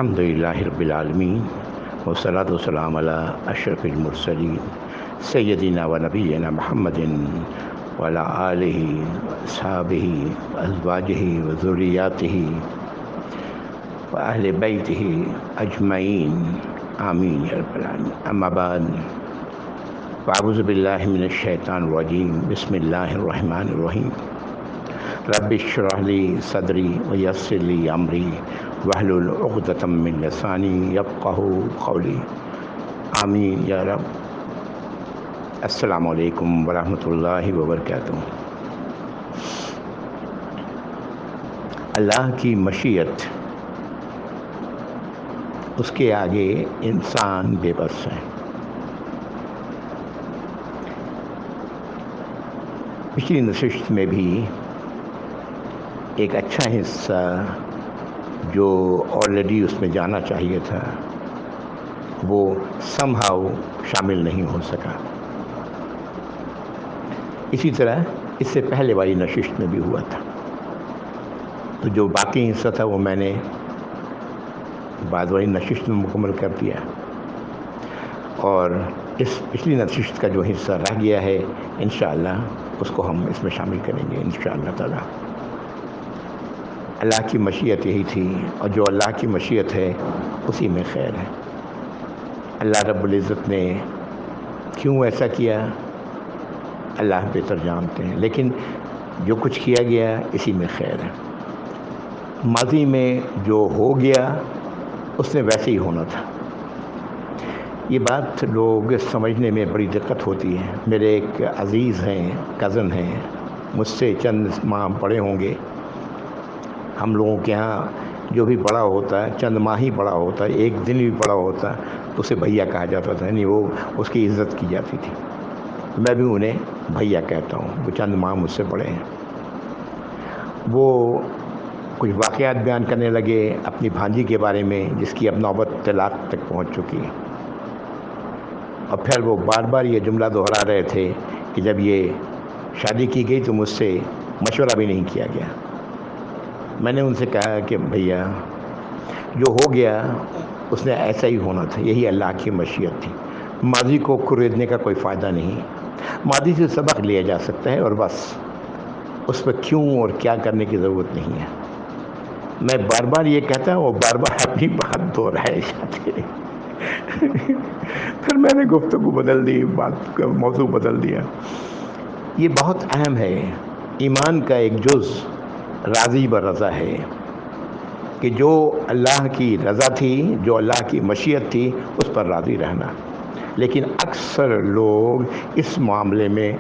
الحمدللہ رب العالمین والصلاۃ والسلام علی اشرف المرسلین سیدنا و نبینا محمد وعلی آلہ اصحابہ ازواجہ و ذریاتہ و اہل بیتہ اجمعین آمین یا رب العالمین. اما بعد فاعوذ باللہ من الشیطان الرجیم. بسم اللہ الرحمن الرحیم. رب اشرح لی صدری ویسر لی امری واحلل عقدۃ من لسانی یفقہوا قولی. آمین یا رب. السلام علیکم ورحمۃ اللہ وبرکاتہ. اللہ کی مشیت، اس کے آگے انسان بے بس ہے. پچھلی نشست میں بھی ایک اچھا حصہ جو آلریڈی اس میں جانا چاہیے تھا وہ سم ہاؤ شامل نہیں ہو سکا. اسی طرح اس سے پہلے والی نشست میں بھی ہوا تھا. تو جو باقی حصہ تھا وہ میں نے بعد والی نشست میں مکمل کر دیا، اور اس پچھلی نشست کا جو حصہ رہ گیا ہے انشاءاللہ اس کو ہم اس میں شامل کریں گے انشاءاللہ تعالی. اللہ کی مشیت یہی تھی، اور جو اللہ کی مشیت ہے اسی میں خیر ہے. اللہ رب العزت نے کیوں ایسا کیا اللہ بہتر جانتے ہیں، لیکن جو کچھ کیا گیا اسی میں خیر ہے. ماضی میں جو ہو گیا اس نے ویسے ہی ہونا تھا. یہ بات لوگ سمجھنے میں بڑی دقت ہوتی ہے. میرے ایک عزیز ہیں، کزن ہیں، مجھ سے چند ماہ بڑے ہوں گے. ہم لوگوں کے ہاں جو بھی بڑا ہوتا ہے چند ماہ ہی بڑا ہوتا ہے، ایک دن بھی بڑا ہوتا ہے تو اسے بھیا کہا جاتا تھا، یعنی وہ اس کی عزت کی جاتی تھی. میں بھی انہیں بھیا کہتا ہوں، وہ چند ماہ مجھ سے بڑے ہیں. وہ کچھ واقعات بیان کرنے لگے اپنی بھانجی کے بارے میں جس کی اب نوبت طلاق تک پہنچ چکی ہے. اور پھر وہ بار بار یہ جملہ دہرا رہے تھے کہ جب یہ شادی کی گئی تو مجھ سے مشورہ بھی نہیں کیا گیا. میں نے ان سے کہا کہ بھیا جو ہو گیا اس نے ایسا ہی ہونا تھا، یہی اللہ کی مشیت تھی. ماضی کو کریدنے کا کوئی فائدہ نہیں. ماضی سے سبق لیا جا سکتا ہے اور بس، اس پہ کیوں اور کیا کرنے کی ضرورت نہیں ہے. میں بار بار یہ کہتا ہوں، وہ بار بار اپنی بات دہرائے جاتے ہیں. پھر میں نے گفتگو بدل دی، بات کا موضوع بدل دیا. یہ بہت اہم ہے. ایمان کا ایک جز راضی برضا ہے کہ جو اللہ کی رضا تھی، جو اللہ کی مشیت تھی اس پر راضی رہنا. لیکن اکثر لوگ اس معاملے میں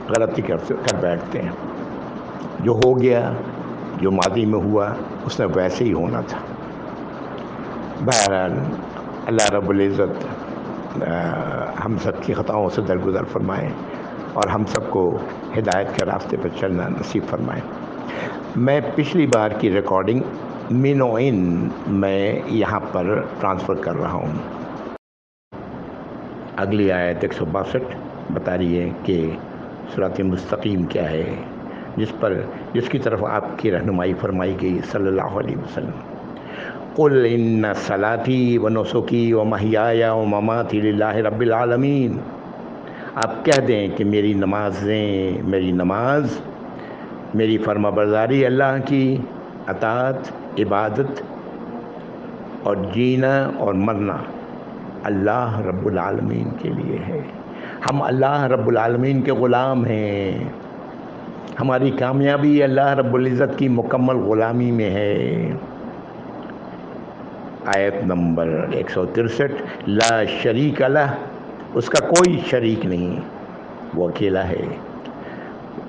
غلطی کر بیٹھتے ہیں. جو ہو گیا، جو ماضی میں ہوا اس نے ویسے ہی ہونا تھا. بہرحال اللہ رب العزت ہم سب کی خطاؤں سے درگزر فرمائے اور ہم سب کو ہدایت کے راستے پر چلنا نصیب فرمائے. میں پچھلی بار کی ریکارڈنگ مینوئن میں یہاں پر ٹرانسفر کر رہا ہوں. اگلی آیت 162 بتا رہی ہے کہ صراط مستقیم کیا ہے، جس کی طرف آپ کی رہنمائی فرمائی گئی صلی اللہ علیہ وسلم. قل ان صلاتی و نسکی و محیای و مماتی للہ رب العالمین. آپ کہہ دیں کہ میری نماز، میری فرما برداری اللہ کی، اطاعت، عبادت اور جینا اور مرنا اللہ رب العالمین کے لیے ہے. ہم اللہ رب العالمین کے غلام ہیں. ہماری کامیابی اللہ رب العزت کی مکمل غلامی میں ہے. آیت نمبر 163. لا شریک لہ، اس کا کوئی شریک نہیں، وہ اکیلا ہے.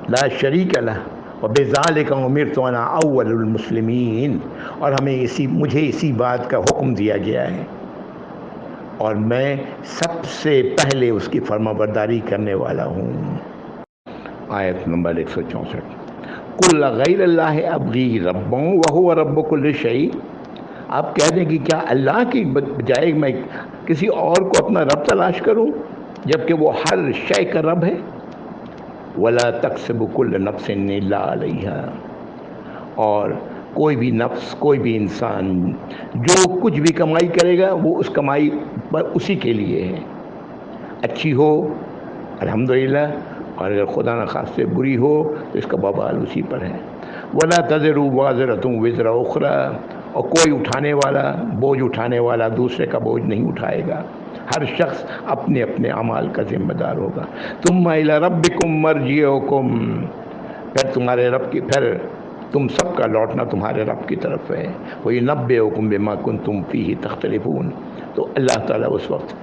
لا شریک لہ وبذالک امرت وانا اول المسلمین. اور مجھے اسی بات کا حکم دیا گیا ہے اور میں سب سے پہلے اس کی فرما برداری کرنے والا ہوں. آیت نمبر 164. قل غیر اللہ ابغی ربا وہو رب کل شیء. آپ کہہ دیں کہ کیا اللہ کی بجائے میں کسی اور کو اپنا رب تلاش کروں جبکہ وہ ہر شے کا رب ہے. ولا تکسب کل نفس الا علیہا. اور کوئی بھی نفس، کوئی بھی انسان جو کچھ بھی کمائی کرے گا وہ اس کمائی پر اسی کے لیے ہے، اچھی ہو الحمدللہ، اور اگر خدا نخواستہ بری ہو تو اس کا وبال اسی پر ہے۔ وَلَا تَزِرُ وَازِرَةٌ وِزْرَ أُخْرَىٰ، اور کوئی اٹھانے والا، بوجھ اٹھانے والا دوسرے کا بوجھ نہیں اٹھائے گا، ہر شخص اپنے اپنے اعمال کا ذمہ دار ہوگا۔ ثُمَّ إِلَىٰ رَبِّكُمْ مَرْجِعُكُمْ، پھر تمہارے رب کی، پھر تم سب کا لوٹنا تمہارے رب کی طرف ہے۔ وَيُنَبِّئُكُم بِمَا كُنتُمْ فِيهِ تَخْتَلِفُونَ، تو اللہ تعالیٰ اس وقت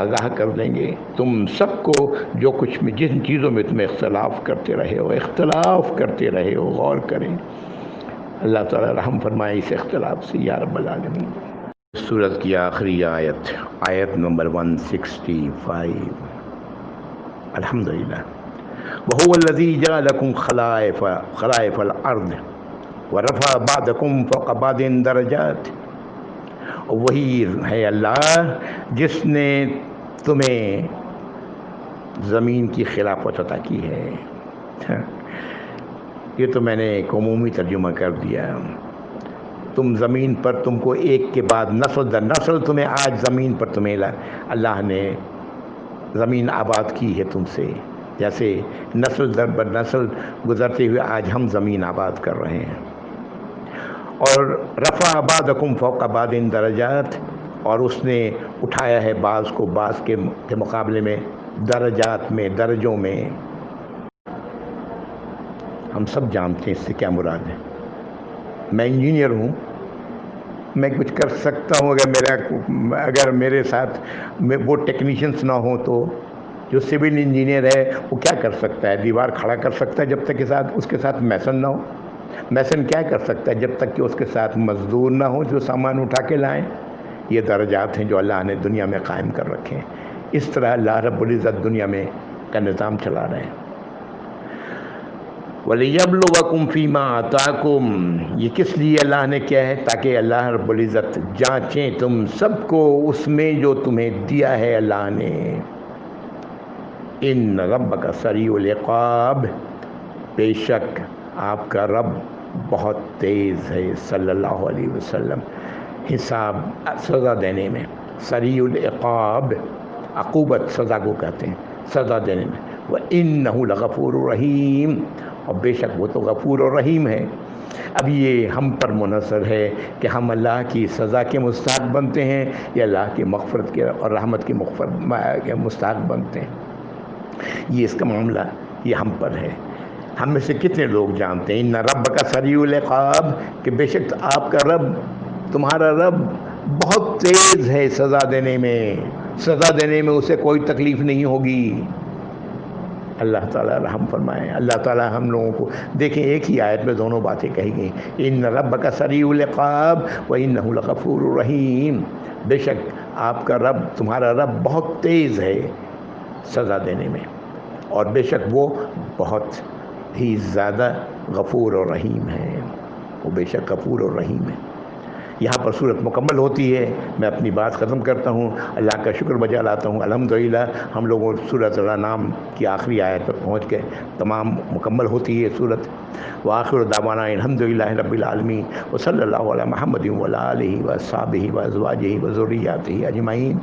آگاہ کر دیں گے تم سب کو جو کچھ میں، جن چیزوں میں تم اختلاف کرتے رہے ہو، غور کریں۔ اللہ تعالیٰ رحم فرمائے اس اختلاف سے یا رب العالمین۔ سورت کی آخری آیت، آیت نمبر 165، الحمدللہ۔ وَهُوَ الَّذِي جَعَلَكُمْ خَلَائِفَ الْأَرْضِ وَرَفَعَ بَعْضَكُمْ فَوْقَ بَعْضٍ دَرَجَاتٍ، وہی ہے اللہ جس نے تمہیں زمین کی خلافت عطا کی ہے۔ یہ تو میں نے ایک عمومی ترجمہ کر دیا۔ تم زمین پر، تم کو ایک کے بعد نسل در نسل تمہیں آج زمین پر تمہیں اللہ نے زمین آباد کی ہے تم سے، جیسے نسل در بر نسل گزرتے ہوئے آج ہم زمین آباد کر رہے ہیں۔ اور رفع بعضکم فوق بعض درجات، اور اس نے اٹھایا ہے بعض کو بعض کے مقابلے میں، درجات میں، درجوں میں۔ ہم سب جانتے ہیں اس سے کیا مراد ہے۔ میں انجینئر ہوں، میں کچھ کر سکتا ہوں اگر میرے ساتھ وہ ٹیکنیشینس نہ ہوں تو جو سول انجینئر ہے وہ کیا کر سکتا ہے؟ دیوار کھڑا کر سکتا ہے جب تک اس کے ساتھ میسن نہ ہو۔ میسن کیا کر سکتا ہے جب تک کہ اس کے ساتھ مزدور نہ ہو جو سامان اٹھا کے لائیں۔ یہ درجات ہیں جو اللہ نے دنیا میں قائم کر رکھے ہیں۔ اس طرح اللہ رب العزت دنیا میں کا نظام چلا رہے ہیں۔ وَلِيَبْلُوَكُمْ فِي مَا آتَاكُمْ، یہ کس لیے اللہ نے کیا ہے؟ تاکہ اللہ رب العزت جانچیں تم سب کو اس میں جو تمہیں دیا ہے اللہ نے۔ ان ربک سریع العقاب، بے شک آپ کا رب بہت تیز ہے صلی اللہ علیہ وسلم حساب سزا دینے میں۔ سریع العقاب، عقوبت سزا کو کہتے ہیں، سزا دینے میں۔ وَإِنَّهُ لَغَفُورٌ رَحِيمٌ، اور بے شک وہ تو غفور اور رحیم ہے۔ اب یہ ہم پر منحصر ہے کہ ہم اللہ کی سزا کے مستحق بنتے ہیں یا اللہ کی مغفرت کے اور رحمت کی مستحق بنتے ہیں۔ یہ اس کا معاملہ یہ ہم پر ہے۔ ہم میں سے کتنے لوگ جانتے ہیں ان رب کا سریع العقاب، کہ بے شک آپ کا رب، تمہارا رب بہت تیز ہے سزا دینے میں، سزا دینے میں اسے کوئی تکلیف نہیں ہوگی۔ اللہ تعالیٰ رحم فرمائے۔ اللہ تعالیٰ ہم لوگوں کو، دیکھیں ایک ہی آیت میں دونوں باتیں کہی گئیں، ان ربک سریع العقاب وانہ لغفور رحیم، بے شک آپ کا رب، تمہارا رب بہت تیز ہے سزا دینے میں، اور بے شک وہ بہت ہی زیادہ غفور اور رحیم ہے، وہ بے شک غفور اور رحیم ہے۔ یہاں پر صورت مکمل ہوتی ہے۔ میں اپنی بات ختم کرتا ہوں، اللہ کا شکر بجا لاتا ہوں۔ الحمدللہ ہم لوگوں سورۃ الانعام کی آخری آیت پر پہنچ گئے، تمام مکمل ہوتی ہے صورت۔ وآخر دعوانا الحمدللہ رب العالمین، وصلی اللہ علی محمد وعلی آلہ وصحبہ وازواجہ وذریاتہ اجمعین۔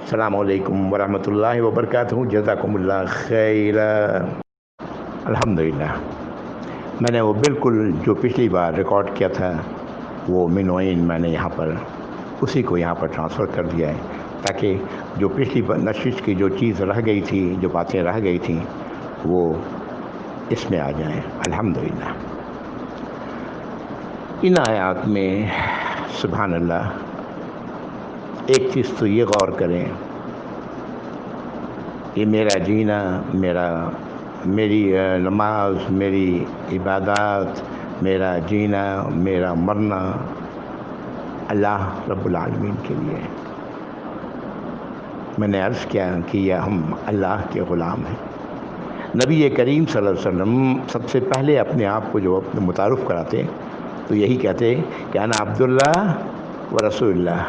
السلام علیکم ورحمۃ اللہ وبرکاتہ، جزاکم اللہ خیر۔ الحمدللہ میں نے وہ بالکل جو پچھلی بار ریکارڈ کیا تھا وہ منوعین میں نے یہاں پر اسی کو یہاں پر ٹرانسفر کر دیا ہے، تاکہ جو پچھلی نشست کی جو چیز رہ گئی تھی، جو باتیں رہ گئی تھیں، وہ اس میں آ جائیں۔ الحمدللہ ان آیات میں سبحان اللہ ایک چیز تو یہ غور کریں، یہ میرا جینا، میری نماز، میری عبادات، میرا جینا، میرا مرنا اللہ رب العالمین کے لیے۔ میں نے عرض کیا کہ یہ ہم اللہ کے غلام ہیں۔ نبی کریم صلی اللہ علیہ وسلم سب سے پہلے اپنے آپ کو جو اپنے متعارف کراتے تو یہی کہتے کہ انا عبداللہ و رسول اللہ،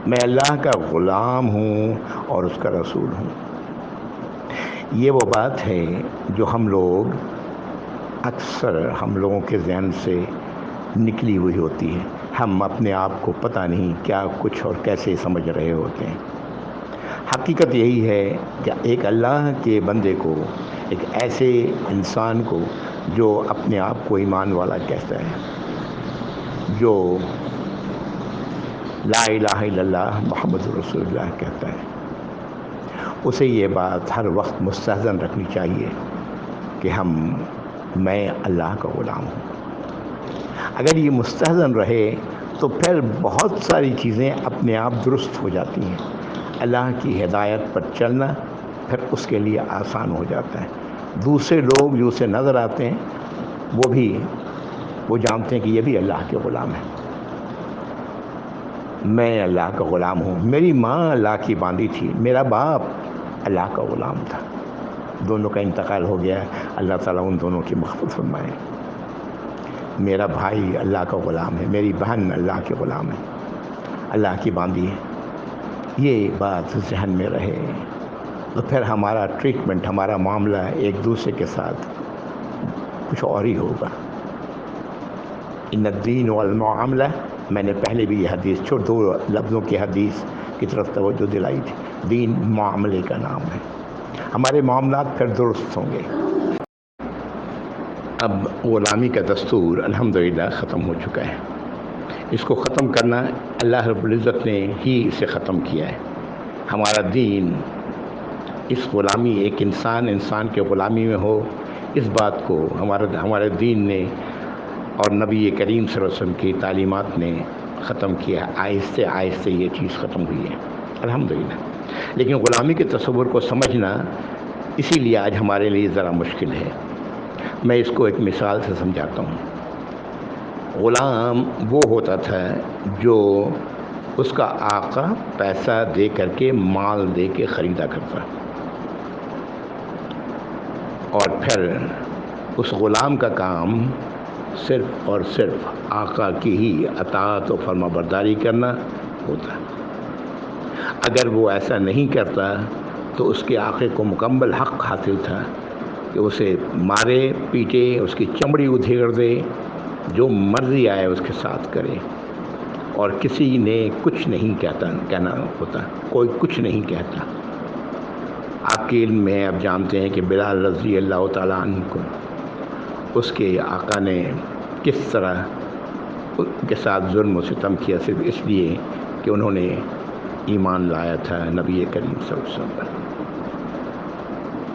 میں اللہ کا غلام ہوں اور اس کا رسول ہوں۔ یہ وہ بات ہے جو ہم لوگ اکثر ہم لوگوں کے ذہن سے نکلی ہوئی ہوتی ہے. ہم اپنے آپ کو پتہ نہیں کیا کچھ اور کیسے سمجھ رہے ہوتے ہیں. حقیقت یہی ہے کہ ایک اللہ کے بندے کو، ایک ایسے انسان کو جو اپنے آپ کو ایمان والا کہتا ہے، جو لا الہ الا اللہ محمد رسول اللہ کہتا ہے، اسے یہ بات ہر وقت مستحضر رکھنی چاہیے کہ میں اللہ کا غلام ہوں. اگر یہ مستحضر رہے تو پھر بہت ساری چیزیں اپنے آپ درست ہو جاتی ہیں. اللہ کی ہدایت پر چلنا پھر اس کے لیے آسان ہو جاتا ہے. دوسرے لوگ جو اسے نظر آتے ہیں وہ جانتے ہیں کہ یہ بھی اللہ کے غلام ہیں. میں اللہ کا غلام ہوں. میری ماں اللہ کی باندھی تھی، میرا باپ اللہ کا غلام تھا. دونوں کا انتقال ہو گیا، اللہ تعالیٰ ان دونوں کی مغفرت فرمائے. میرا بھائی اللہ کا غلام ہے، میری بہن اللہ کے غلام ہے، اللہ کی باندھی ہے. یہ بات ذہن میں رہے تو پھر ہمارا ٹریٹمنٹ، ہمارا معاملہ ایک دوسرے کے ساتھ کچھ اور ہی ہوگا. ان الدین والمعاملہ، میں نے پہلے بھی یہ حدیث دو لفظوں کی حدیث کی طرف توجہ دلائی تھی. دین معاملے کا نام ہے. ہمارے معاملات پھر درست ہوں گے. اب غلامی کا دستور الحمدللہ ختم ہو چکا ہے. اس کو ختم کرنا اللہ رب العزت نے ہی اسے ختم کیا ہے. ہمارا دین اس غلامی، ایک انسان کے غلامی میں ہو، اس بات کو ہمارے دین نے اور نبی کریم صلی اللہ علیہ وسلم کی تعلیمات نے ختم کیا. آہستہ آہستہ یہ چیز ختم ہوئی ہے الحمدللہ. لیکن غلامی کے تصور کو سمجھنا اسی لیے آج ہمارے لیے ذرا مشکل ہے. میں اس کو ایک مثال سے سمجھاتا ہوں. غلام وہ ہوتا تھا جو اس کا آقا پیسہ دے کر کے، مال دے کے خریدا کرتا، اور پھر اس غلام کا کام صرف اور صرف آقا کی ہی اطاعت و فرما برداری کرنا ہوتا. اگر وہ ایسا نہیں کرتا تو اس کے آقے کو مکمل حق حاصل تھا کہ اسے مارے پیٹے، اس کی چمڑی ادھیڑ دے، جو مرضی آئے اس کے ساتھ کرے، اور کسی نے کچھ نہیں کہنا ہوتا. کوئی کچھ نہیں کہتا. آپ کے علم میں آپ جانتے ہیں کہ بلال رضی اللہ تعالیٰ عنہ کو اس کے آقا نے کس طرح ان کے ساتھ ظلم و ستم کیا، صرف اس لیے کہ انہوں نے ایمان لایا تھا نبی کریم صلی اللہ علیہ وسلم پر.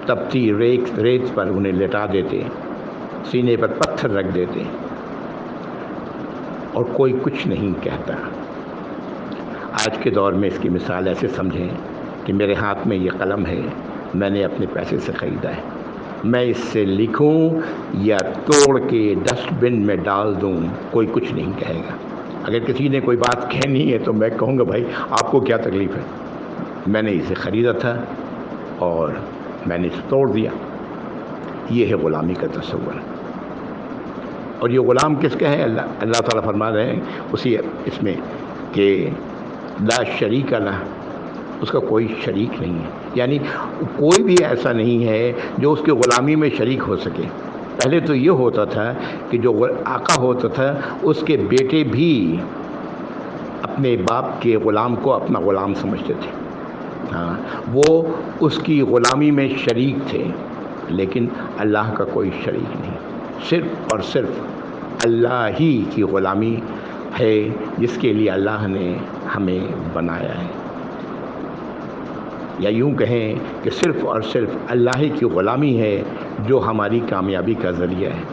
تپتی ریت پر انہیں لٹا دیتے، سینے پر پتھر رکھ دیتے، اور کوئی کچھ نہیں کہتا. آج کے دور میں اس کی مثال ایسے سمجھیں کہ میرے ہاتھ میں یہ قلم ہے، میں نے اپنے پیسے سے خریدا ہے. میں اس سے لکھوں یا توڑ کے ڈسٹ بن میں ڈال دوں، کوئی کچھ نہیں کہے گا. اگر کسی نے کوئی بات کہنی ہے تو میں کہوں گا بھائی آپ کو کیا تکلیف ہے، میں نے اسے خریدا تھا اور میں نے اسے توڑ دیا. یہ ہے غلامی کا تصور. اور یہ غلام کس کا ہے؟ اللہ تعالیٰ فرما رہے ہیں اسی اس میں کہ لا شریک لہ، اس کا کوئی شریک نہیں ہے. یعنی کوئی بھی ایسا نہیں ہے جو اس کی غلامی میں شریک ہو سکے. پہلے تو یہ ہوتا تھا کہ جو آقا ہوتا تھا اس کے بیٹے بھی اپنے باپ کے غلام کو اپنا غلام سمجھتے تھے. ہاں، وہ اس کی غلامی میں شریک تھے، لیکن اللہ کا کوئی شریک نہیں. صرف اور صرف اللہ ہی کی غلامی ہے جس کے لیے اللہ نے ہمیں بنایا ہے. یا یوں کہیں کہ صرف اور صرف اللہ ہی کی غلامی ہے جو ہماری کامیابی کا ذریعہ ہے.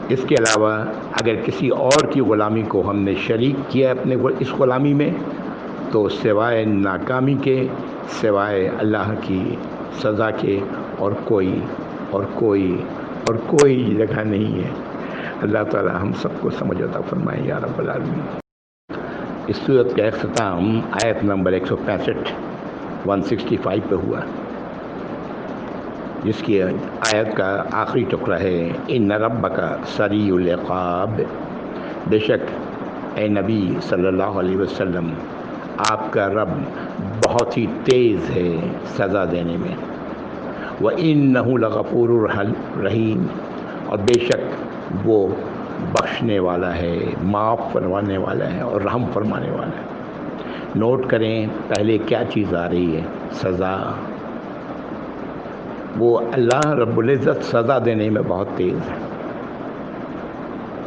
اس کے علاوہ اگر کسی اور کی غلامی کو ہم نے شریک کیا اپنے اس غلامی میں تو سوائے ناکامی کے، سوائے اللہ کی سزا کے اور کوئی جگہ نہیں ہے. اللہ تعالی ہم سب کو سمجھ عطا فرمائے یا رب العالمین. اس صورت کا اختتام آیت نمبر 165 پہ ہوا، جس کی آیت کا آخری ٹکڑا ہے ان ربک سریع العقاب. بے شک اے نبی صلی اللہ علیہ وسلم، آپ کا رب بہت ہی تیز ہے سزا دینے میں. وَإِنَّهُ لَغَفُورٌ رحیم، اور بے شک وہ بخشنے والا ہے، معاف فرمانے والا ہے اور رحم فرمانے والا ہے۔ نوٹ کریں پہلے کیا چیز آ رہی ہے؟ سزا۔ وہ اللہ رب العزت سزا دینے میں بہت تیز ہے،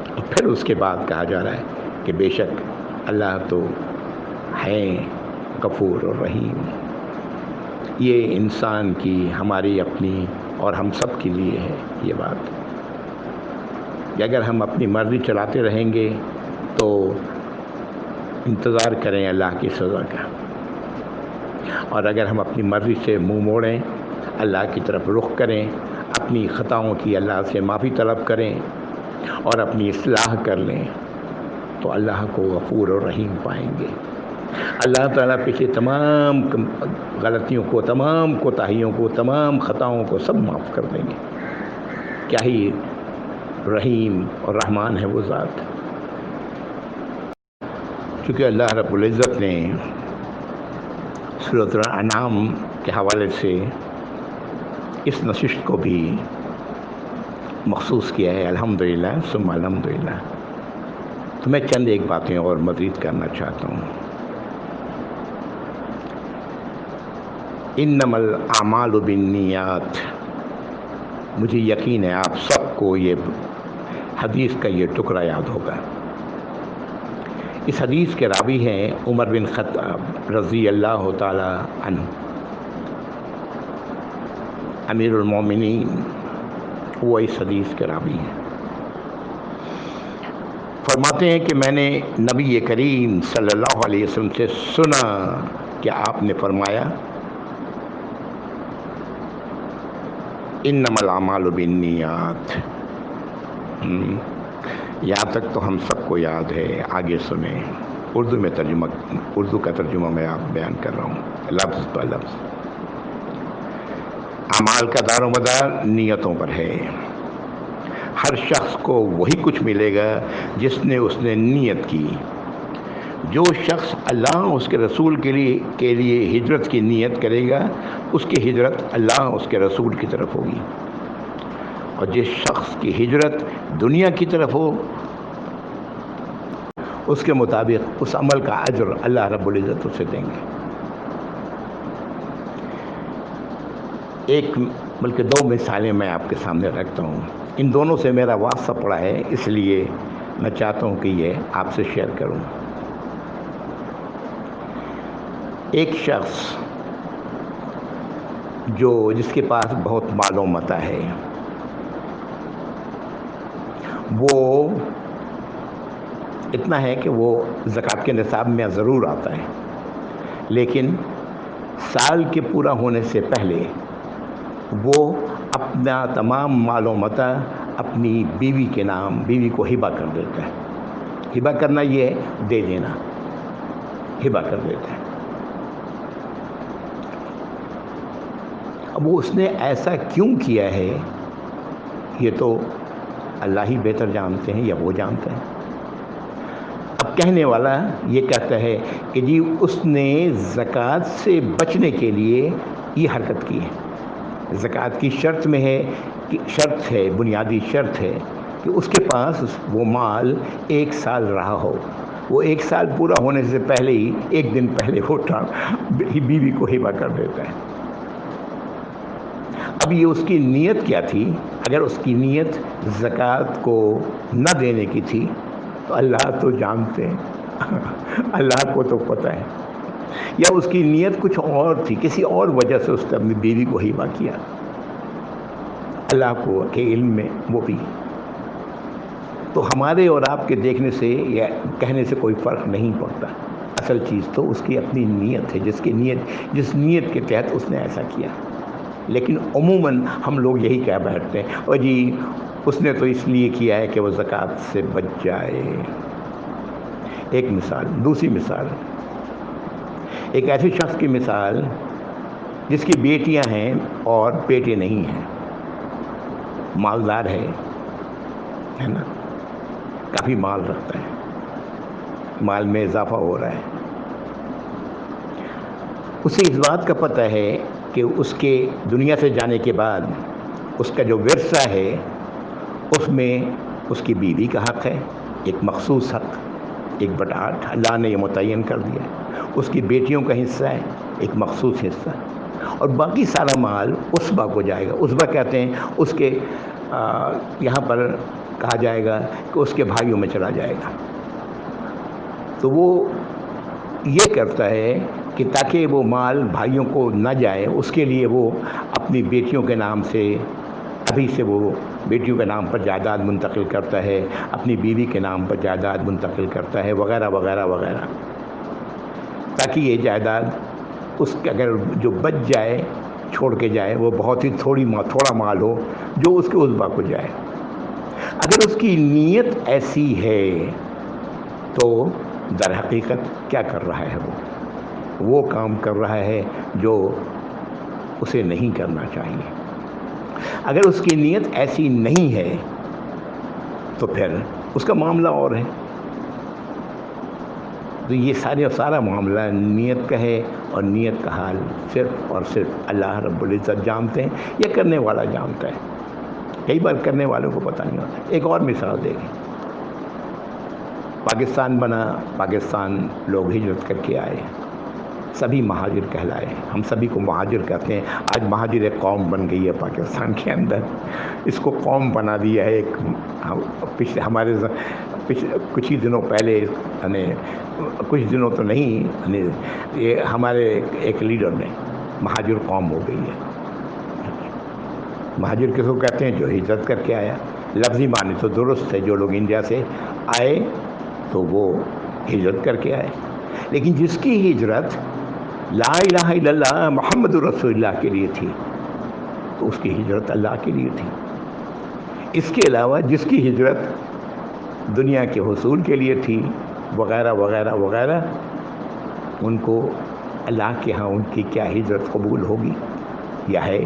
اور پھر اس کے بعد کہا جا رہا ہے کہ بے شک اللہ تو ہے غفور اور رحیم۔ یہ انسان کی، ہماری اپنی اور ہم سب کے لیے ہے یہ بات کہ اگر ہم اپنی مرضی چلاتے رہیں گے تو انتظار کریں اللہ کی سزا کا، اور اگر ہم اپنی مرضی سے منہ موڑیں، اللہ کی طرف رخ کریں، اپنی خطاؤں کی اللہ سے معافی طلب کریں اور اپنی اصلاح کر لیں، تو اللہ کو غفور اور رحیم پائیں گے۔ اللہ تعالیٰ پچھلے تمام غلطیوں کو، تمام کوتاہیوں کو، تمام خطاؤں کو سب معاف کر دیں گے۔ کیا ہی رحیم اور رحمان ہے وہ ذات۔ چونکہ اللہ رب العزت نے سورۃ الانعام کے حوالے سے اس نشست کو بھی مخصوص کیا ہے، الحمدللہ ثم الحمدللہ۔ تو میں چند ایک باتیں اور مزید کرنا چاہتا ہوں۔ انما الاعمال بالنیات، مجھے یقین ہے آپ سب کو یہ حدیث کا یہ ٹکڑا یاد ہوگا۔ اس حدیث کے راوی ہیں عمر بن خطاب رضی اللہ تعالی عنہ، امیر المومنین، وہ اس حدیث کے راوی ہیں۔ فرماتے ہیں کہ میں نے نبی کریم صلی اللہ علیہ وسلم سے سنا کہ آپ نے فرمایا انما الاعمال بالنیات۔ یہاں تک تو ہم سب کو یاد ہے، آگے سنیں۔ اردو کا ترجمہ میں آپ بیان کر رہا ہوں لفظ بہ لفظ۔ اعمال کا دار و مدار نیتوں پر ہے۔ ہر شخص کو وہی کچھ ملے گا جس نے نیت کی۔ جو شخص اللہ اس کے رسول کے لیے ہجرت کی نیت کرے گا، اس کی ہجرت اللہ اس کے رسول کی طرف ہوگی، اور جس شخص کی ہجرت دنیا کی طرف ہو، اس کے مطابق اس عمل کا اجر اللہ رب العزت اسے دیں گے۔ ایک بلکہ دو مثالیں میں آپ کے سامنے رکھتا ہوں، ان دونوں سے میرا واسطہ پڑا ہے، اس لیے میں چاہتا ہوں کہ یہ آپ سے شیئر کروں۔ ایک شخص جس کے پاس بہت مال و متاع ہے، وہ اتنا ہے کہ وہ زکوٰۃ کے نصاب میں ضرور آتا ہے، لیکن سال کے پورا ہونے سے پہلے وہ اپنا تمام مال و متاع اپنی بیوی کے نام، بیوی کو ہبہ کر دیتا ہے۔ ہبہ کرنا یہ ہے دے دینا، ہبہ کر دیتا ہے۔ اب اس نے ایسا کیوں کیا ہے یہ تو اللہ ہی بہتر جانتے ہیں، یا وہ جانتے ہیں۔ اب کہنے والا یہ کہتا ہے کہ جی اس نے زکوٰۃ سے بچنے کے لیے یہ حرکت کی ہے۔ زکوٰۃ کی شرط میں ہے کہ شرط ہے، بنیادی شرط ہے کہ اس کے پاس وہ مال 1 سال رہا ہو۔ وہ 1 سال پورا ہونے سے پہلے ہی 1 دن پہلے وہ بیوی کو ہبہ کر دیتا ہے۔ اب یہ اس کی نیت کیا تھی؟ اگر اس کی نیت زکوٰۃ کو نہ دینے کی تھی تو اللہ تو جانتے ہیں، اللہ کو تو پتہ ہے، یا اس کی نیت کچھ اور تھی، کسی اور وجہ سے اس نے اپنی بیوی کو ہبہ کیا، اللہ کو کے علم میں وہ بھی۔ تو ہمارے اور آپ کے دیکھنے سے یا کہنے سے کوئی فرق نہیں پڑتا، اصل چیز تو اس کی اپنی نیت ہے، جس نیت کے تحت اس نے ایسا کیا۔ لیکن عموماً ہم لوگ یہی کہہ بیٹھتے ہیں، اور جی اس نے تو اس لیے کیا ہے کہ وہ زکوٰۃ سے بچ جائے۔ ایک مثال، دوسری مثال، ایک ایسے شخص کی مثال جس کی بیٹیاں ہیں اور بیٹے نہیں ہیں، مالدار ہے نا، کافی مال رکھتا ہے، مال میں اضافہ ہو رہا ہے۔ اسے اس بات کا پتہ ہے کہ اس کے دنیا سے جانے کے بعد اس کا جو ورثہ ہے اس میں اس کی بیوی کا حق ہے، ایک مخصوص حق، 1/8 اللہ نے یہ متعین کر دیا ہے۔ اس کی بیٹیوں کا حصہ ہے، ایک مخصوص حصہ، اور باقی سارا مال عصبہ کو جائے گا۔ عصبہ کہتے ہیں اس کے یہاں پر کہا جائے گا کہ اس کے بھائیوں میں چلا جائے گا۔ تو وہ یہ کرتا ہے کہ تاکہ وہ مال بھائیوں کو نہ جائے، اس کے لیے وہ اپنی بیٹیوں کے نام سے ابھی سے وہ بیٹیوں کے نام پر جائیداد منتقل کرتا ہے، اپنی بیوی کے نام پر جائیداد منتقل کرتا ہے، وغیرہ وغیرہ وغیرہ، تاکہ یہ جائیداد اس کے اگر جو بچ جائے، چھوڑ کے جائے، وہ بہت ہی تھوڑا مال ہو جو اس کے عصبہ کو جائے۔ اگر اس کی نیت ایسی ہے تو در حقیقت کیا کر رہا ہے؟ وہ کام کر رہا ہے جو اسے نہیں کرنا چاہیے۔ اگر اس کی نیت ایسی نہیں ہے تو پھر اس کا معاملہ اور ہے۔ تو یہ سارا معاملہ نیت کا ہے، اور نیت کا حال صرف اور صرف اللہ رب العزت جانتے ہیں، یا کرنے والا جانتا ہے۔ کئی بار کرنے والوں کو پتہ نہیں ہوتا۔ ایک اور مثال دیکھیں، پاکستان بنا، پاکستان لوگ ہجرت کر کے آئے، سبھی مہاجر کہلائے، ہم سبھی کو مہاجر کہتے ہیں۔ آج مہاجر ایک قوم بن گئی ہے پاکستان کے اندر، اس کو قوم بنا دیا ہے۔ ہمارے کچھ ہی دنوں پہلے، یعنی کچھ دنوں تو نہیں، یہ ہمارے ایک لیڈر نے مہاجر قوم ہو گئی ہے۔ مہاجر کس کو کہتے ہیں؟ جو ہجرت کر کے آیا۔ لفظی معنی تو درست ہے، جو لوگ انڈیا سے آئے تو وہ ہجرت کر کے آئے، لیکن جس کی ہجرت لا الہ الا اللہ محمد رسول اللہ کے لیے تھی تو اس کی ہجرت اللہ کے لیے تھی۔ اس کے علاوہ جس کی ہجرت دنیا کے حصول کے لیے تھی، وغیرہ وغیرہ وغیرہ، ان کو اللہ کے ہاں ان کی کیا ہجرت قبول ہوگی یا ہے؟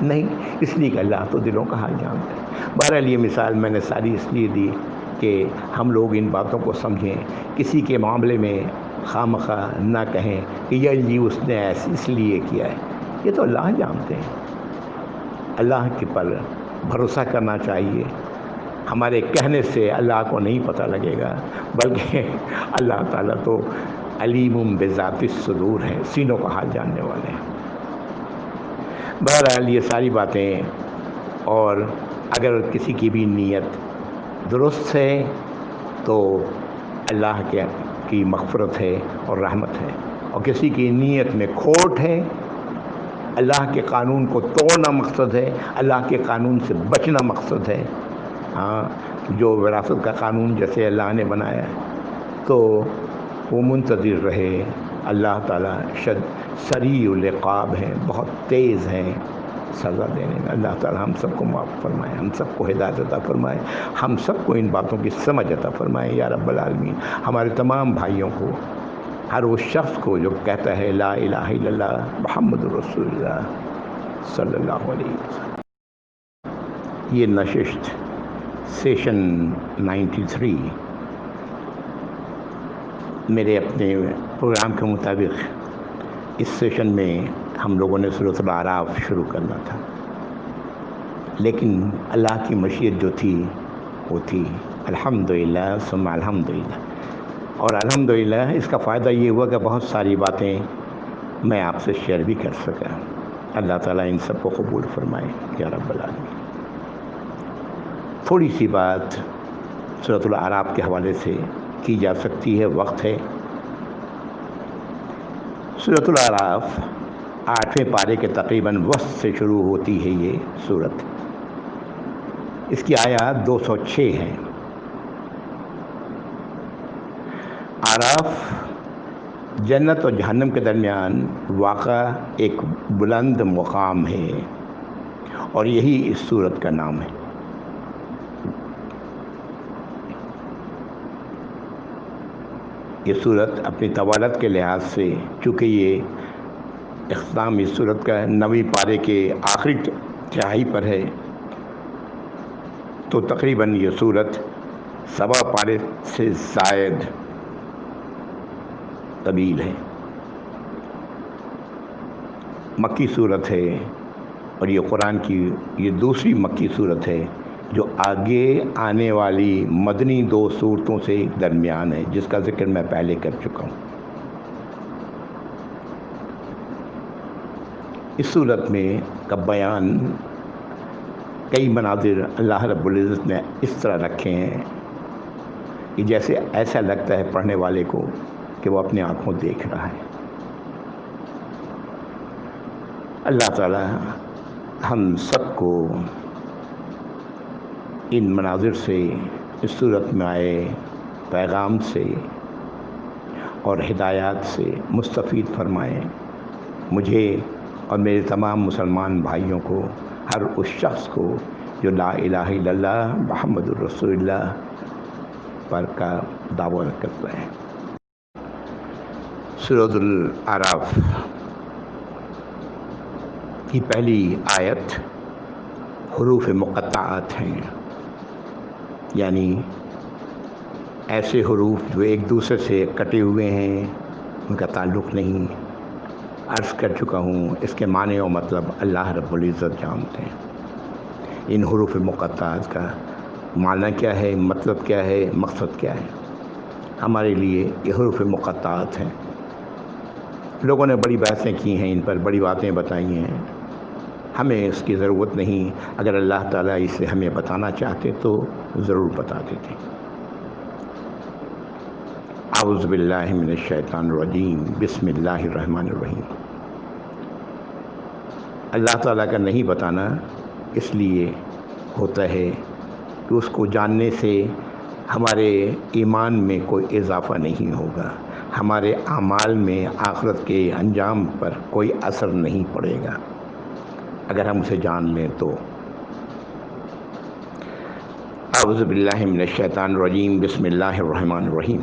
نہیں، اس لیے کہ اللہ تو دلوں کا حال جانتا ہے۔ بہرحال یہ مثال میں نے ساری اس لیے دی کہ ہم لوگ ان باتوں کو سمجھیں، کسی کے معاملے میں خواہ نہ کہیں کہ یہ جی اس نے ایسے اس لیے کیا ہے، یہ تو اللہ جانتے ہیں۔ اللہ کے پر بھروسہ کرنا چاہیے۔ ہمارے کہنے سے اللہ کو نہیں پتہ لگے گا، بلکہ اللہ تعالیٰ تو علیم بذات الصدور ہے، سینوں کا حال جاننے والے ہیں۔ بہرحال یہ ساری باتیں، اور اگر کسی کی بھی نیت درست ہے تو اللہ کی مغفرت ہے اور رحمت ہے، اور کسی کی نیت میں کھوٹ ہے، اللہ کے قانون کو توڑنا مقصد ہے، اللہ کے قانون سے بچنا مقصد ہے، ہاں، جو وراثت کا قانون جیسے اللہ نے بنایا ہے، تو وہ منتظر رہے۔ اللہ تعالیٰ سریع العقاب ہیں، بہت تیز ہیں سزا دینے میں۔ اللہ تعالیٰ ہم سب کو معاف فرمائے، ہم سب کو ہدایت عطا فرمائے، ہم سب کو ان باتوں کی سمجھ عطا فرمائے یا رب العالمین۔ ہمارے تمام بھائیوں کو، ہر وہ شخص کو جو کہتا ہے لا الہ الا اللہ محمد رسول اللہ صلی اللہ علیہ وسلم۔ یہ نشست سیشن 93 میرے اپنے پروگرام کے مطابق اس سیشن میں ہم لوگوں نے سورۃ الاعراف شروع کرنا تھا، لیکن اللہ کی مشیت جو تھی وہ تھی الحمدللہ ثم الحمدللہ، اور الحمدللہ اس کا فائدہ یہ ہوا کہ بہت ساری باتیں میں آپ سے شیئر بھی کر سکا۔ اللہ تعالیٰ ان سب کو قبول فرمائے یا رب العالمین۔ تھوڑی سی بات سورۃ الاعراف کے حوالے سے کی جا سکتی ہے، وقت ہے۔ سورۃ الاعراف 8ویں پارے کے تقریباً وسط سے شروع ہوتی ہے یہ سورت۔ اس کی آیات 206 ہیں۔ اعراف جنت اور جہنم کے درمیان واقع ایک بلند مقام ہے، اور یہی اس سورت کا نام ہے۔ یہ سورت اپنی طوالت کے لحاظ سے، چونکہ یہ اختتام اس سورت کا 9ویں پارے کے آخری تہائی پر ہے، تو تقریباً یہ سورت 7 پارے سے زائد طویل ہے۔ مکی صورت ہے، اور یہ قرآن کی یہ دوسری مکی صورت ہے جو آگے آنے والی مدنی 2 صورتوں سے درمیان ہے، جس کا ذکر میں پہلے کر چکا ہوں۔ اس صورت میں کا بیان کئی مناظر اللہ رب العزت نے اس طرح رکھے ہیں کہ جیسے ایسا لگتا ہے پڑھنے والے کو کہ وہ اپنی آنکھوں دیکھ رہا ہے۔ اللہ تعالی ہم سب کو ان مناظر سے، اس صورت میں آئے پیغام سے اور ہدایات سے مستفید فرمائیں۔ مجھے اور میرے تمام مسلمان بھائیوں کو، ہر اس شخص کو جو لا الہ الا اللہ محمد الرسول اللہ پر کا دعویٰ کرتا ہے۔ سورۃ الاعراف کی پہلی آیت حروف مقطعات ہیں، یعنی ایسے حروف جو ایک دوسرے سے کٹے ہوئے ہیں، ان کا تعلق نہیں۔ عرض کر چکا ہوں اس کے معنی اور مطلب اللہ رب العزت جانتے ہیں۔ ان حروف مقطعات کا معنی کیا ہے، مطلب کیا ہے، مقصد کیا ہے، ہمارے لیے یہ حروف مقطعات ہیں۔ لوگوں نے بڑی بحثیں کی ہیں ان پر، بڑی باتیں بتائی ہیں، ہمیں اس کی ضرورت نہیں۔ اگر اللہ تعالیٰ اسے ہمیں بتانا چاہتے تو ضرور بتا دیتے۔ اعوذ باللہ من الشیطان الرجیم، بسم اللہ الرحمن الرحیم۔ اللہ تعالیٰ کا نہیں بتانا اس لیے ہوتا ہے کہ اس کو جاننے سے ہمارے ایمان میں کوئی اضافہ نہیں ہوگا، ہمارے اعمال میں آخرت کے انجام پر کوئی اثر نہیں پڑے گا اگر ہم اسے جان لیں تو۔ اعوذ باللہ من الشیطان الرجیم، بسم اللہ الرحمن الرحیم۔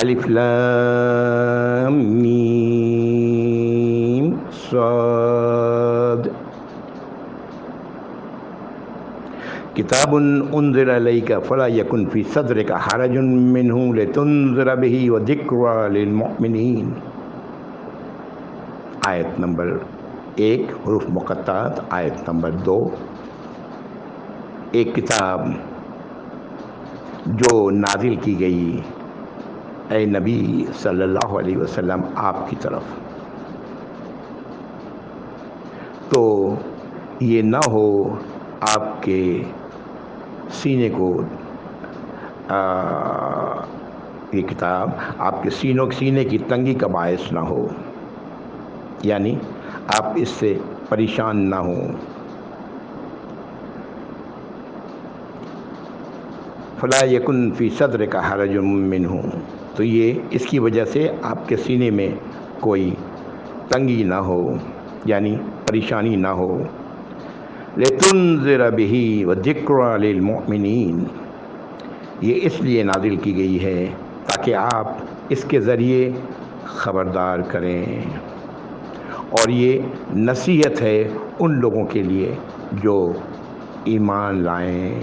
الف لام میم صاد کتاب انزل الیک فلا یکن فی صدرک حرج منہ لتنذر بہ وذکری للمؤمنین۔ آیت نمبر 1 حروف مقطعات، آیت نمبر 2 ایک کتاب جو نازل کی گئی اے نبی صلی اللہ علیہ وسلم آپ کی طرف، تو یہ نہ ہو آپ کے سینے کو یہ کتاب آپ کے سینے کی تنگی کا باعث نہ ہو، یعنی آپ اس سے پریشان نہ ہوں۔ فلا یکن فی صدرک حرج منہ، تو یہ اس کی وجہ سے آپ کے سینے میں کوئی تنگی نہ ہو، یعنی پریشانی نہ ہو۔ لتنذر بہ وذکری للمؤمنین، یہ اس لیے نازل کی گئی ہے تاکہ آپ اس کے ذریعے خبردار کریں، اور یہ نصیحت ہے ان لوگوں کے لیے جو ایمان لائیں۔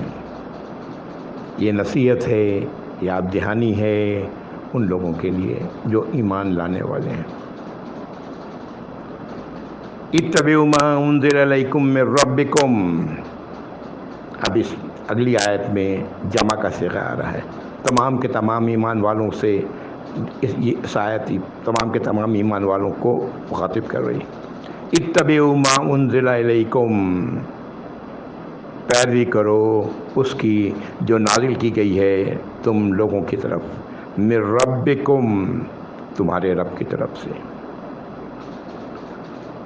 یہ نصیحت ہے، یاد دہانی ہے ان لوگوں کے لیے جو ایمان لانے والے ہیں۔ اتبعوا ما انزل الیکم من ربکم، اب اس اگلی آیت میں جمع کا صیغہ آ رہا ہے، تمام کے تمام ایمان والوں سے اس آیت تمام کے تمام ایمان والوں کو مخاطب کر رہی۔ اتبعوا ما انزل الیکم، پیروی کرو اس کی جو نازل کی گئی ہے تم لوگوں کی طرف، من ربکم، تمہارے رب کی طرف سے۔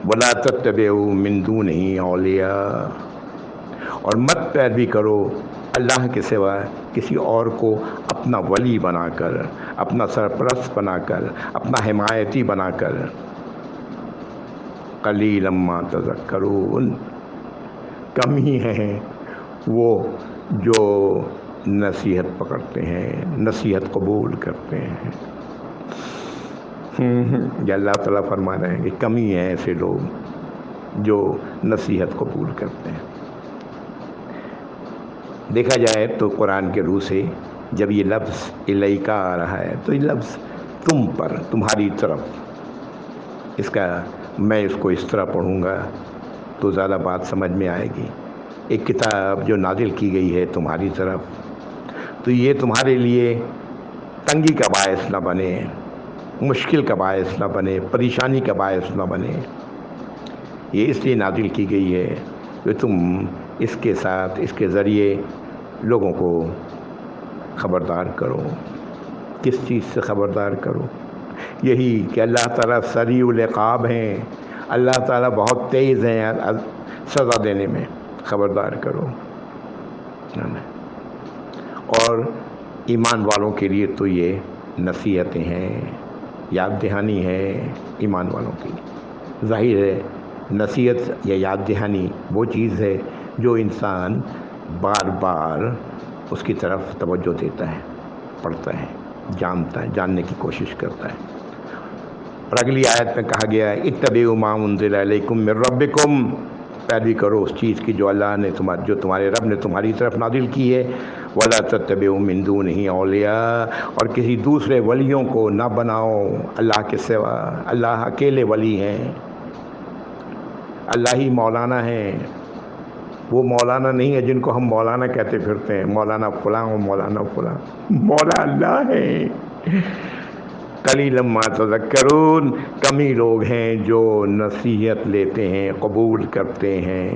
ولا تتبعوا من دونہ اولیاء، اور مت پیروی کرو اللہ کے سوا کسی اور کو اپنا ولی بنا کر، اپنا سرپرست بنا کر، اپنا حمایتی بنا کر۔ قلیلا ما تذکرون، کم ہی ہیں وہ جو نصیحت پکڑتے ہیں، نصیحت قبول کرتے ہیں۔ یہ اللہ تعالیٰ فرما رہے ہیں کہ کم ہی ہیں ایسے لوگ جو نصیحت قبول کرتے ہیں۔ دیکھا جائے تو قرآن کے روح سے جب یہ لفظ الیکا آ رہا ہے تو یہ لفظ تم پر، تمہاری طرف، اس کا میں اس کو اس طرح پڑھوں گا تو زیادہ بات سمجھ میں آئے گی۔ ایک کتاب جو نازل کی گئی ہے تمہاری طرف، تو یہ تمہارے لیے تنگی کا باعث نہ بنے، مشکل کا باعث نہ بنے، پریشانی کا باعث نہ بنے۔ یہ اس لیے نازل کی گئی ہے کہ تم اس کے ساتھ، اس کے ذریعے لوگوں کو خبردار کرو۔ کس چیز سے خبردار کرو؟ یہی کہ اللہ تعالیٰ سریع العقاب ہیں، اللہ تعالیٰ بہت تیز ہیں سزا دینے میں، خبردار کرو۔ اور ایمان والوں کے لیے تو یہ نصیحتیں ہیں، یاد دہانی ہے ایمان والوں کے لیے۔ ظاہر ہے نصیحت یا یاد دہانی وہ چیز ہے جو انسان بار بار اس کی طرف توجہ دیتا ہے، پڑھتا ہے، جانتا ہے، جاننے کی کوشش کرتا ہے۔ اور اگلی آیت میں کہا گیا ہے اتبعوا ما انزل الیکم من ربکم، پیروی کرو اس چیز کی جو اللہ نے جو تمہارے رب نے تمہاری طرف نازل کی ہے، ولا تتبعوا من دونہ اولیاء، اور کسی دوسرے ولیوں کو نہ بناؤ اللہ کے سوا۔ اللہ اکیلے ولی ہیں، اللہ ہی مولانا ہیں۔ وہ مولانا نہیں ہے جن کو ہم مولانا کہتے پھرتے ہیں، مولانا فلاں و مولانا فلاں، مولا اللہ ہے۔ قلیلا ما تذکرون، کم ہی لوگ ہیں جو نصیحت لیتے ہیں، قبول کرتے ہیں۔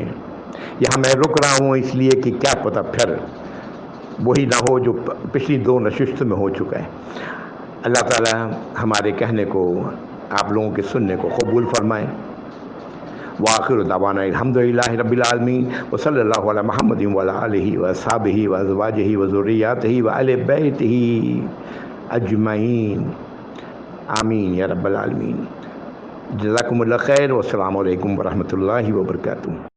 یہاں میں رک رہا ہوں اس لیے کہ کیا پتہ پھر وہی نہ ہو جو پچھلی 2 نشست میں ہو چکا ہے۔ اللہ تعالی ہمارے کہنے کو، آپ لوگوں کے سننے کو قبول فرمائے۔ وآخر دعوانا الحمدللہ رب العالمین، وصلی اللہ علی محمد وعلی آلہ واصحابہ وازواجہ وذریاتہ وآل بیتہ اجمعین، آمین یا رب العالمین۔ جزاکم اللہ خیر، والسلام علیکم ورحمۃ اللہ وبرکاتہ۔